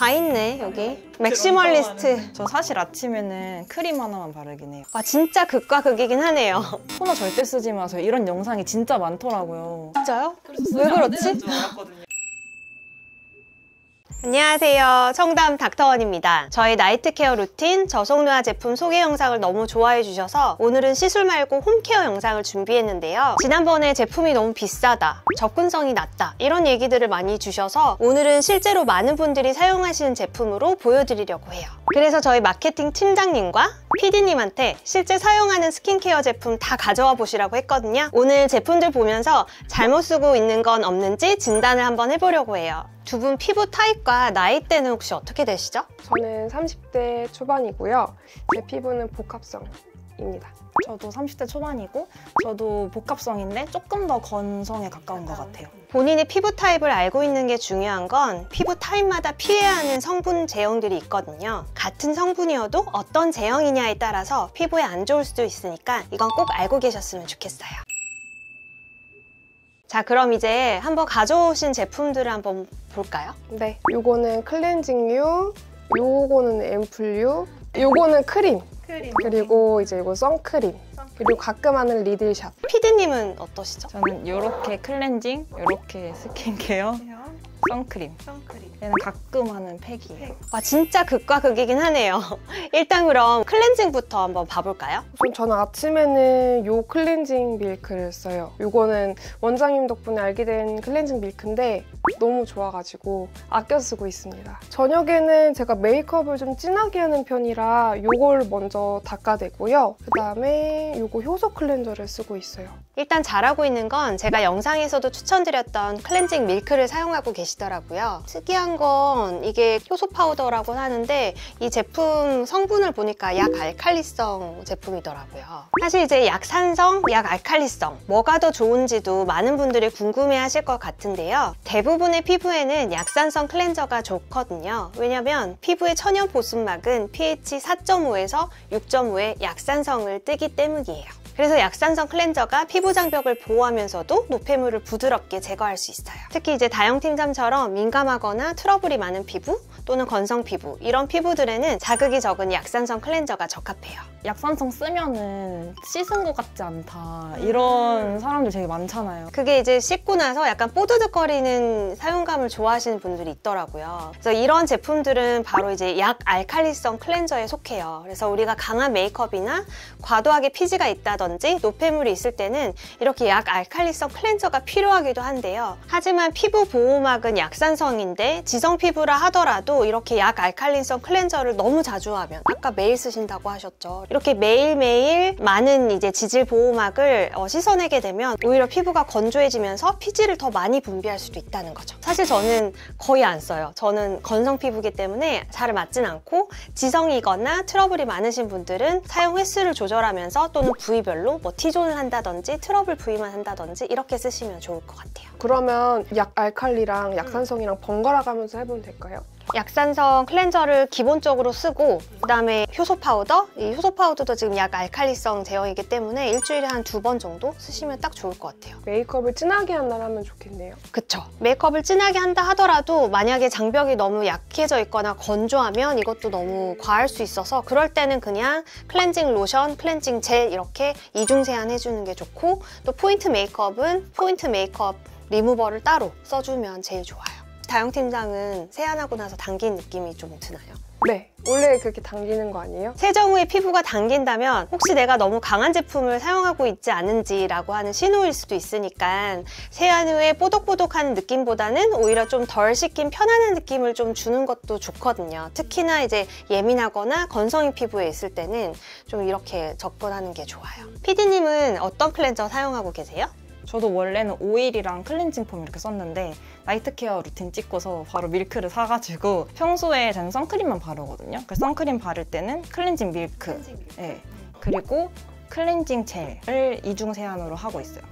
다 있네 여기. 맥시멀리스트. 저 사실 아침에는 크림 하나만 바르긴 해요. 와 진짜 극과 극이긴 하네요. 토너 절대 쓰지 마세요. 이런 영상이 진짜 많더라고요. 진짜요? 왜 그렇지? 안녕하세요. 청담 닥터원입니다. 저희 나이트 케어 루틴 저속노화 제품 소개 영상을 너무 좋아해 주셔서 오늘은 시술 말고 홈케어 영상을 준비했는데요. 지난번에 제품이 너무 비싸다, 접근성이 낮다 이런 얘기들을 많이 주셔서 오늘은 실제로 많은 분들이 사용하시는 제품으로 보여드리려고 해요. 그래서 저희 마케팅 팀장님과 PD님한테 실제 사용하는 스킨케어 제품 다 가져와 보시라고 했거든요. 오늘 제품들 보면서 잘못 쓰고 있는 건 없는지 진단을 한번 해보려고 해요. 두 분 피부 타입과 나이대는 혹시 어떻게 되시죠? 저는 30대 초반이고요. 제 피부는 복합성입니다. 저도 30대 초반이고 저도 복합성인데 조금 더 건성에 가까운 것 같아요. 본인의 피부 타입을 알고 있는 게 중요한 건 피부 타입마다 피해야 하는 성분 제형들이 있거든요. 같은 성분이어도 어떤 제형이냐에 따라서 피부에 안 좋을 수도 있으니까 이건 꼭 알고 계셨으면 좋겠어요. 자, 그럼 이제 한번 가져오신 제품들을 한번 볼까요? 네, 요거는 클렌징유, 요거는 앰플유, 요거는 크림. 그리고 이제 이거 선크림. 그리고 가끔 하는 리들샵. 피디님은 어떠시죠? 저는 이렇게 클렌징, 이렇게 스킨케어, 선크림. 얘는 가끔 하는 팩이에요. 와 진짜 극과 극이긴 하네요. 일단 그럼 클렌징부터 한번 봐볼까요? 저는 아침에는 요 클렌징 밀크를 써요. 요거는 원장님 덕분에 알게 된 클렌징 밀크인데 너무 좋아가지고 아껴 쓰고 있습니다. 저녁에는 제가 메이크업을 좀 진하게 하는 편이라 요걸 먼저 닦아대고요. 그 다음에 요거 효소 클렌저를 쓰고 있어요. 일단 잘하고 있는 건 제가 영상에서도 추천드렸던 클렌징 밀크를 사용하고 계시더라고요. 특이한 건 이게 효소 파우더라고 하는데 이 제품 성분을 보니까 약 알칼리성 제품이더라고요. 사실 이제 약산성, 약 알칼리성 뭐가 더 좋은지도 많은 분들이 궁금해하실 것 같은데요. 대부분의 피부에는 약산성 클렌저가 좋거든요. 왜냐면 피부의 천연 보습막은 pH 4.5에서 6.5의 약산성을 띠기 때문이에요. 그래서 약산성 클렌저가 피부 장벽을 보호하면서도 노폐물을 부드럽게 제거할 수 있어요. 특히 이제 다영 팀장처럼 민감하거나 트러블이 많은 피부 또는 건성 피부 이런 피부들에는 자극이 적은 약산성 클렌저가 적합해요. 약산성 쓰면은 씻은 것 같지 않다 이런 사람들 되게 많잖아요. 그게 이제 씻고 나서 약간 뽀드득거리는 사용감을 좋아하시는 분들이 있더라고요. 그래서 이런 제품들은 바로 이제 약 알칼리성 클렌저에 속해요. 그래서 우리가 강한 메이크업이나 과도하게 피지가 있다든지 노폐물이 있을 때는 이렇게 약 알칼리성 클렌저가 필요하기도 한데요. 하지만 피부 보호막은 약산성인데 지성 피부라 하더라도 이렇게 약 알칼리성 클렌저를 너무 자주 하면 아까 매일 쓰신다고 하셨죠. 이렇게 매일매일 많은 이제 지질 보호막을 씻어내게 되면 오히려 피부가 건조해지면서 피지를 더 많이 분비할 수도 있다는 거죠. 사실 저는 거의 안 써요. 저는 건성 피부이기 때문에 잘 맞진 않고 지성이거나 트러블이 많으신 분들은 사용 횟수를 조절하면서 또는 부위별로 뭐 T존을 한다든지 트러블 부위만 한다든지 이렇게 쓰시면 좋을 것 같아요. 그러면 약 알칼리랑 약산성이랑 번갈아 가면서 해보면 될까요? 약산성 클렌저를 기본적으로 쓰고 그 다음에 효소 파우더, 이 효소 파우더도 지금 약 알칼리성 제형이기 때문에 일주일에 한 2번 정도 쓰시면 딱 좋을 것 같아요. 메이크업을 진하게 한다면 좋겠네요. 그쵸. 메이크업을 진하게 한다 하더라도 만약에 장벽이 너무 약해져 있거나 건조하면 이것도 너무 과할 수 있어서 그럴 때는 그냥 클렌징 로션, 클렌징 젤 이렇게 이중 세안해주는 게 좋고 또 포인트 메이크업은 포인트 메이크업 리무버를 따로 써주면 제일 좋아요. 다영 팀장은 세안하고 나서 당긴 느낌이 좀 드나요? 네, 원래 그렇게 당기는 거 아니에요? 세정 후에 피부가 당긴다면 혹시 내가 너무 강한 제품을 사용하고 있지 않은지라고 하는 신호일 수도 있으니까 세안 후에 뽀독뽀독한 느낌보다는 오히려 좀 덜 씻긴 편안한 느낌을 좀 주는 것도 좋거든요. 특히나 이제 예민하거나 건성인 피부에 있을 때는 좀 이렇게 접근하는 게 좋아요. PD님은 어떤 클렌저 사용하고 계세요? 저도 원래는 오일이랑 클렌징 폼 이렇게 썼는데 나이트 케어 루틴 찍고서 바로 밀크를 사가지고 평소에 저는 선크림만 바르거든요. 그 선크림 바를 때는 클렌징 밀크, 네. 그리고 클렌징 젤을 이중 세안으로 하고 있어요.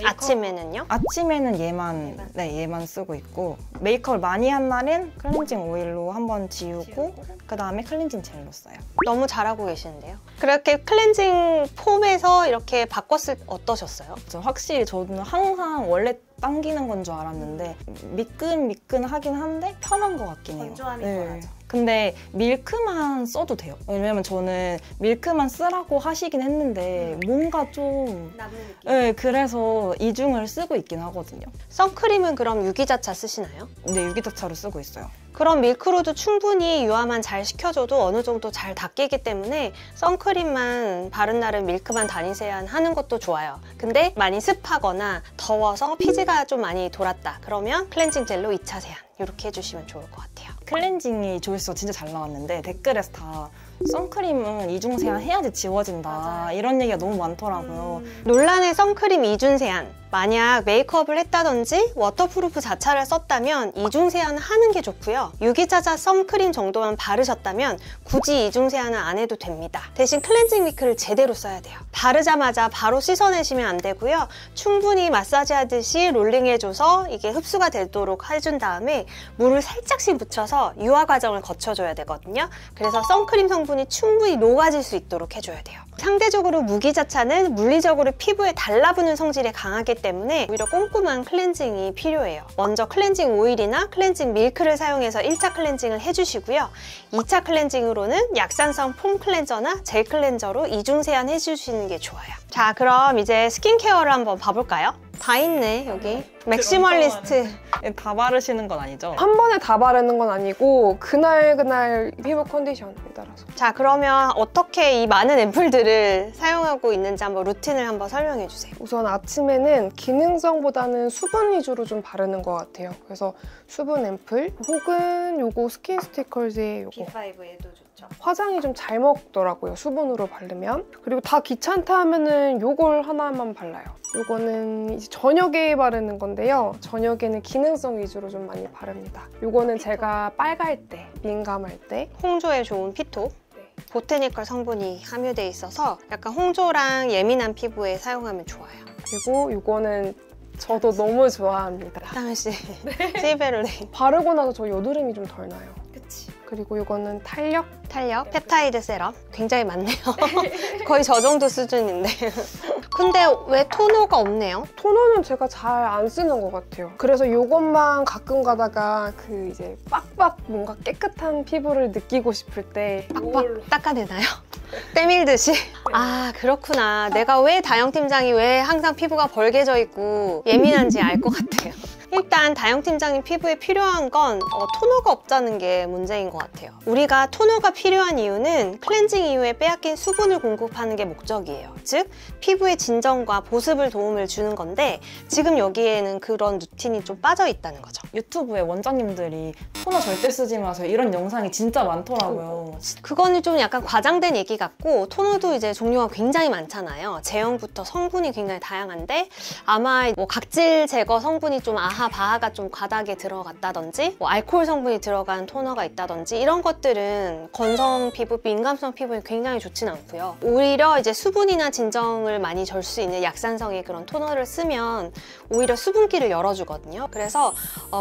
아침에는요? 아침에는 얘만 쓰고 있고 메이크업을 많이 한 날은 클렌징 오일로 한번 지우고 그 다음에 클렌징 젤로 써요. 너무 잘하고 계시는데요? 그렇게 클렌징 폼에서 이렇게 바꿨을 때 어떠셨어요? 확실히 저는 항상 원래 당기는 건 줄 알았는데 미끈미끈하긴 한데 편한 것 같긴 해요. 건조함이 덜하죠. 근데 밀크만 써도 돼요. 왜냐면 저는 밀크만 쓰라고 하시긴 했는데 뭔가 좀 남는 느낌. 네, 그래서 이중을 쓰고 있긴 하거든요. 선크림은 그럼 유기자차 쓰시나요? 근데 유기자차로 쓰고 있어요. 그럼 밀크로도 충분히 유화만 잘 시켜줘도 어느 정도 잘 닦이기 때문에 선크림만 바른 날은 밀크만 다니세요 하는 것도 좋아요. 근데 많이 습하거나 더워서 피지가 좀 많이 돌았다. 그러면 클렌징 젤로 2차 세안 이렇게 해주시면 좋을 것 같아요. 클렌징이 조회수가 진짜 잘 나왔는데 댓글에서 다 선크림은 이중 세안 해야지 지워진다 맞아요. 이런 얘기가 너무 많더라고요. 논란의 선크림 이중 세안. 만약 메이크업을 했다든지 워터프루프 자차를 썼다면 이중 세안을 하는 게 좋고요. 유기자차 선크림 정도만 바르셨다면 굳이 이중 세안은 안 해도 됩니다. 대신 클렌징 미크를 제대로 써야 돼요. 바르자마자 바로 씻어내시면 안 되고요. 충분히 마사지 하듯이 롤링해줘서 이게 흡수가 되도록 해준 다음에 물을 살짝씩 묻혀서 유화 과정을 거쳐줘야 되거든요. 그래서 선크림 성분이 충분히 녹아질 수 있도록 해줘야 돼요. 상대적으로 무기자차는 물리적으로 피부에 달라붙는 성질이 강하기 때문에 오히려 꼼꼼한 클렌징이 필요해요. 먼저 클렌징 오일이나 클렌징 밀크를 사용해서 1차 클렌징을 해주시고요. 2차 클렌징으로는 약산성 폼 클렌저나 젤 클렌저로 이중 세안 해주시는 게 좋아요. 자, 그럼 이제 스킨케어를 한번 봐볼까요? 다 있네, 여기. 맥시멀리스트. 다 바르시는 건 아니죠? 한 번에 다 바르는 건 아니고 그날 피부 컨디션에 따라서. 자, 그러면 어떻게 이 많은 앰플들을 사용하고 있는지 한번 루틴을 한번 설명해 주세요. 우선 아침에는 기능성보다는 수분 위주로 좀 바르는 것 같아요. 그래서 수분 앰플 혹은 요거 스킨 스티커즈의 요거. B5에도 좋죠. 화장이 좀 잘 먹더라고요, 수분으로 바르면. 그리고 다 귀찮다 하면은 요걸 하나만 발라요. 요거는 이제 저녁에 바르는 건데요. 저녁에는 기능성 위주로 좀 많이 바릅니다. 요거는 제가 빨갈 때, 민감할 때. 홍조에 좋은 피토. 보테니컬 성분이 함유돼 있어서 약간 홍조랑 예민한 피부에 사용하면 좋아요. 그리고 요거는 저도 너무 좋아합니다. 다은 씨, 시베르네. 바르고 나서 저 여드름이 좀 덜 나요. 그치. 그리고 요거는 탄력. 탄력, 펩타이드 세럼. 굉장히 많네요. 거의 저 정도 수준인데. 근데 왜 토너가 없네요? 토너는 제가 잘 안 쓰는 것 같아요. 그래서 요것만 가끔 가다가 그 이제 빡빡 뭔가 깨끗한 피부를 느끼고 싶을 때 빡빡 닦아내나요? 때밀듯이? 아, 그렇구나. 내가 왜 다영 팀장이 왜 항상 피부가 벌게져 있고 예민한지 알 것 같아요. 일단 다영 팀장님 피부에 필요한 건 토너가 없다는 게 문제인 것 같아요. 우리가 토너가 필요한 이유는 클렌징 이후에 빼앗긴 수분을 공급하는 게 목적이에요. 즉, 피부의 진정과 보습을 도움을 주는 건데 지금 여기에는 그런 루틴이 좀 빠져 있다는 거죠. 유튜브에 원장님들이 토너 절대 쓰지 마세요 이런 영상이 진짜 많더라고요. 그거는 좀 약간 과장된 얘기 같고 토너도 이제 종류가 굉장히 많잖아요. 제형부터 성분이 굉장히 다양한데 아마 뭐 각질 제거 성분이 좀 바하가 좀 과다하게 들어갔다든지 뭐 알코올 성분이 들어간 토너가 있다든지 이런 것들은 건성 피부, 민감성 피부에 굉장히 좋진 않고요. 오히려 이제 수분이나 진정을 많이 줄 수 있는 약산성의 그런 토너를 쓰면 오히려 수분기를 열어주거든요. 그래서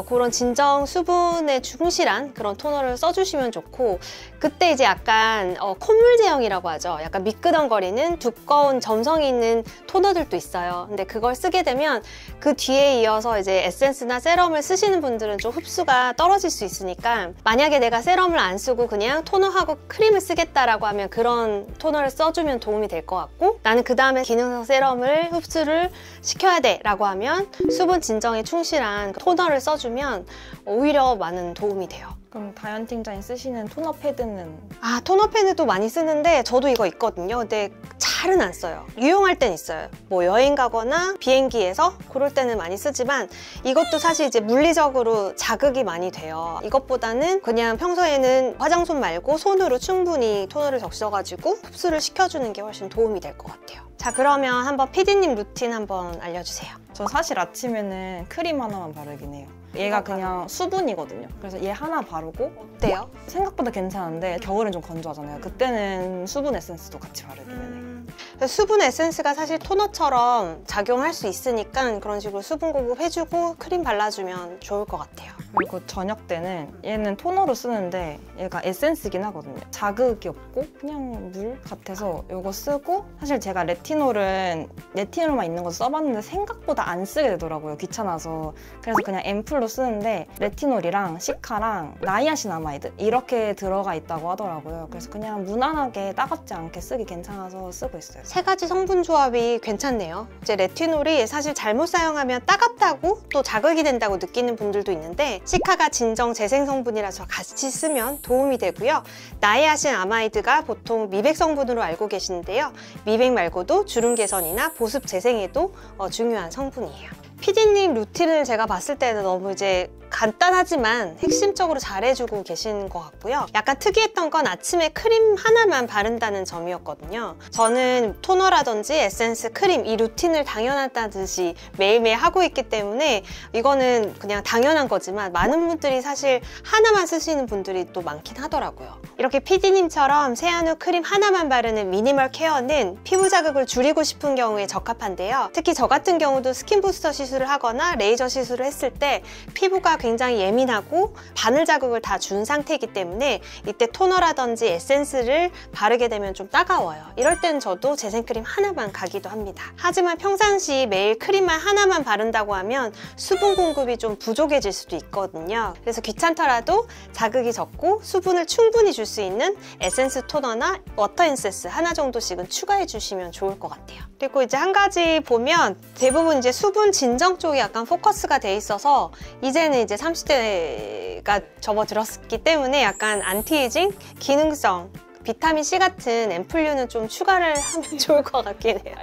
그런 진정 수분에 충실한 그런 토너를 써주시면 좋고 그때 이제 약간 콧물 제형이라고 하죠. 약간 미끄덩거리는 두꺼운 점성이 있는 토너들도 있어요. 근데 그걸 쓰게 되면 그 뒤에 이어서 이제 에센스나 세럼을 쓰시는 분들은 좀 흡수가 떨어질 수 있으니까 만약에 내가 세럼을 안 쓰고 그냥 토너하고 크림을 쓰겠다라고 하면 그런 토너를 써주면 도움이 될 것 같고 나는 그 다음에 기능성 세럼을 흡수를 시켜야 돼 라고 하면 수분 진정에 충실한 토너를 써주면 오히려 많은 도움이 돼요. 그럼 다현 팀장이 쓰시는 토너 패드는? 아, 토너 패드도 많이 쓰는데 저도 이거 있거든요. 근데 잘은 안 써요. 유용할 땐 있어요. 뭐 여행 가거나 비행기에서 그럴 때는 많이 쓰지만 이것도 사실 이제 물리적으로 자극이 많이 돼요. 이것보다는 그냥 평소에는 화장솜 말고 손으로 충분히 토너를 적셔가지고 흡수를 시켜주는 게 훨씬 도움이 될 것 같아요. 자, 그러면 한번 PD님 루틴 한번 알려주세요. 저 사실 아침에는 크림 하나만 바르긴 해요. 얘가 그냥 수분이거든요. 그래서 얘 하나 바르고 어때요? 생각보다 괜찮은데 겨울은 좀 건조하잖아요. 그때는 수분 에센스도 같이 바르긴 해요. 수분 에센스가 사실 토너처럼 작용할 수 있으니까 그런 식으로 수분 공급해주고 크림 발라주면 좋을 것 같아요. 그리고 저녁 때는 얘는 토너로 쓰는데 얘가 에센스긴 하거든요. 자극이 없고 그냥 물 같아서 이거 쓰고, 사실 제가 레티놀만 있는 거 써봤는데 생각보다 안 쓰게 되더라고요. 귀찮아서. 그래서 그냥 앰플로 쓰는데 레티놀이랑 시카랑 나이아신아마이드 이렇게 들어가 있다고 하더라고요. 그래서 그냥 무난하게 따갑지 않게 쓰기 괜찮아서 쓰고 있어요. 세 가지 성분 조합이 괜찮네요. 이제 레티놀이 사실 잘못 사용하면 따갑다고 또 자극이 된다고 느끼는 분들도 있는데, 시카가 진정 재생 성분이라서 같이 쓰면 도움이 되고요. 나이아신아마이드가 보통 미백 성분으로 알고 계시는데요. 미백 말고도 주름 개선이나 보습 재생에도 중요한 성분이에요. PD님 루틴을 제가 봤을 때는 너무 이제 간단하지만 핵심적으로 잘해주고 계신 것 같고요. 약간 특이했던 건 아침에 크림 하나만 바른다는 점이었거든요. 저는 토너라든지 에센스, 크림 이 루틴을 당연하다듯이 매일매일 하고 있기 때문에 이거는 그냥 당연한 거지만 많은 분들이 사실 하나만 쓰시는 분들이 또 많긴 하더라고요. 이렇게 PD님처럼 세안 후 크림 하나만 바르는 미니멀 케어는 피부 자극을 줄이고 싶은 경우에 적합한데요. 특히 저 같은 경우도 스킨 부스터 시술을 하거나 레이저 시술을 했을 때 피부가 굉장히 예민하고 바늘 자극을 다 준 상태이기 때문에 이때 토너라든지 에센스를 바르게 되면 좀 따가워요. 이럴 땐 저도 재생크림 하나만 가기도 합니다. 하지만 평상시 매일 크림만 하나만 바른다고 하면 수분 공급이 좀 부족해질 수도 있거든요. 그래서 귀찮더라도 자극이 적고 수분을 충분히 줄 수 있는 에센스 토너나 워터 에센스 하나 정도씩은 추가해 주시면 좋을 것 같아요. 그리고 이제 한 가지 보면 대부분 이제 수분 진정 쪽에 약간 포커스가 돼 있어서 이제는 이제 30대가 접어들었기 때문에 약간 안티에이징, 기능성, 비타민C 같은 앰플류는 좀 추가를 하면 좋을 것 같긴 해요.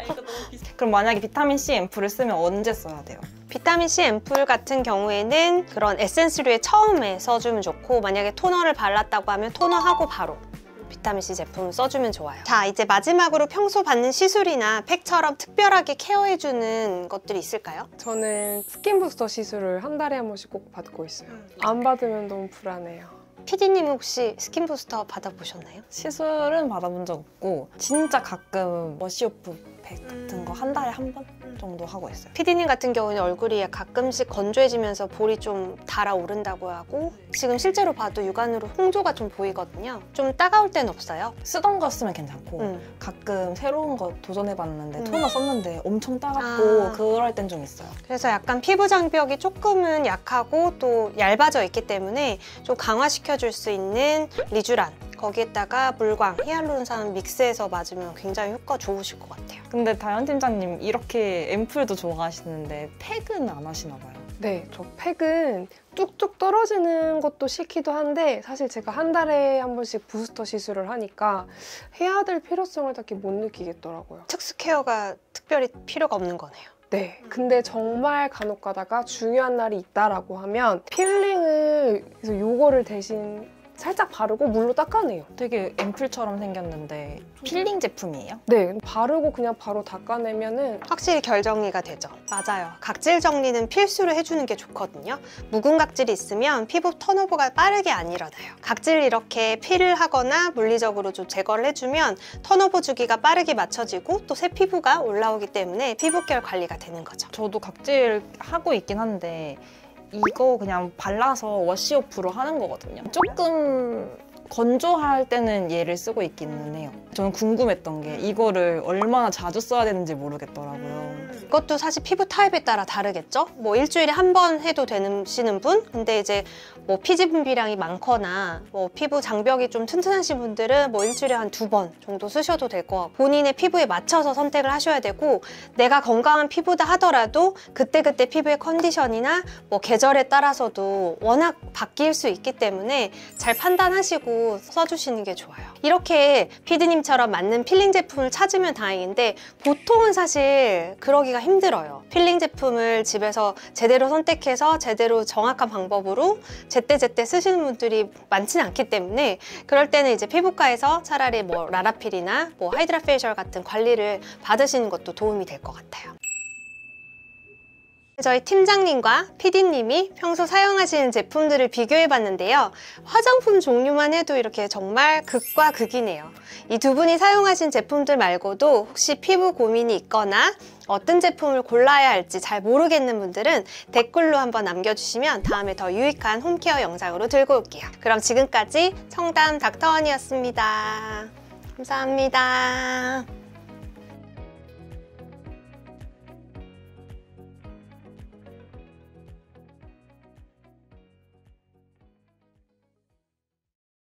그럼 만약에 비타민C 앰플을 쓰면 언제 써야 돼요? 비타민C 앰플 같은 경우에는 그런 에센스류에 처음에 써주면 좋고, 만약에 토너를 발랐다고 하면 토너하고 바로 비타민C 제품을 써주면 좋아요. 자, 이제 마지막으로 평소 받는 시술이나 팩처럼 특별하게 케어해주는 것들이 있을까요? 저는 스킨 부스터 시술을 한 달에 한 번씩 꼭 받고 있어요. 안 받으면 너무 불안해요. PD님은 혹시 스킨 부스터 받아보셨나요? 시술은 받아본 적 없고 진짜 가끔 워시오프 팩 같은 거 한 달에 한 번 정도 하고 있어요. PD님 같은 경우는 얼굴이 가끔씩 건조해지면서 볼이 좀 달아오른다고 하고, 지금 실제로 봐도 육안으로 홍조가 좀 보이거든요. 좀 따가울 땐 없어요? 쓰던 거 쓰면 괜찮고 가끔 새로운 거 도전해봤는데 토너 썼는데 엄청 따갑고 그럴 땐 좀 있어요. 그래서 약간 피부 장벽이 조금은 약하고 또 얇아져 있기 때문에 좀 강화시켜줄 수 있는 리쥬란, 거기에다가 물광, 히알루론산 믹스해서 맞으면 굉장히 효과 좋으실 것 같아요. 근데 다현 팀장님 이렇게 앰플도 좋아하시는데 팩은 안 하시나 봐요. 네, 저 팩은 뚝뚝 떨어지는 것도 싫기도 한데 사실 제가 한 달에 한 번씩 부스터 시술을 하니까 해야 될 필요성을 딱히 못 느끼겠더라고요. 특수 케어가 특별히 필요가 없는 거네요. 네, 근데 정말 간혹 가다가 중요한 날이 있다라고 하면 필링을 그래서 요거를 대신 살짝 바르고 물로 닦아내요. 되게 앰플처럼 생겼는데 필링 제품이에요? 네, 바르고 그냥 바로 닦아내면은 확실히 결 정리가 되죠. 맞아요. 각질 정리는 필수로 해주는 게 좋거든요. 묵은 각질이 있으면 피부 턴오버가 빠르게 안 일어나요. 각질 이렇게 필을 하거나 물리적으로 좀 제거를 해주면 턴오버 주기가 빠르게 맞춰지고 또 새 피부가 올라오기 때문에 피부결 관리가 되는 거죠. 저도 각질 하고 있긴 한데 이거 그냥 발라서 워시오프로 하는 거거든요. 조금 건조할 때는 얘를 쓰고 있기는 해요. 저는 궁금했던 게 이거를 얼마나 자주 써야 되는지 모르겠더라고요. 이것도 사실 피부 타입에 따라 다르겠죠? 뭐 일주일에 한 번 해도 되시는 분? 근데 이제 뭐 피지 분비량이 많거나 뭐 피부 장벽이 좀 튼튼하신 분들은 뭐 일주일에 한 2번 정도 쓰셔도 될 것 같고, 본인의 피부에 맞춰서 선택을 하셔야 되고, 내가 건강한 피부다 하더라도 그때그때 피부의 컨디션이나 뭐 계절에 따라서도 워낙 바뀔 수 있기 때문에 잘 판단하시고 써주시는 게 좋아요. 이렇게 피디님처럼 맞는 필링 제품을 찾으면 다행인데 보통은 사실 그러기가 힘들어요. 필링 제품을 집에서 제대로 선택해서 제대로 정확한 방법으로 제때제때 쓰시는 분들이 많지는 않기 때문에 그럴 때는 이제 피부과에서 차라리 뭐 라라필이나 뭐 하이드라 페이셜 같은 관리를 받으시는 것도 도움이 될 것 같아요. 저희 팀장님과 PD님이 평소 사용하시는 제품들을 비교해봤는데요. 화장품 종류만 해도 이렇게 정말 극과 극이네요. 이 두 분이 사용하신 제품들 말고도 혹시 피부 고민이 있거나 어떤 제품을 골라야 할지 잘 모르겠는 분들은 댓글로 한번 남겨주시면 다음에 더 유익한 홈케어 영상으로 들고 올게요. 그럼 지금까지 청담 닥터원이었습니다. 감사합니다.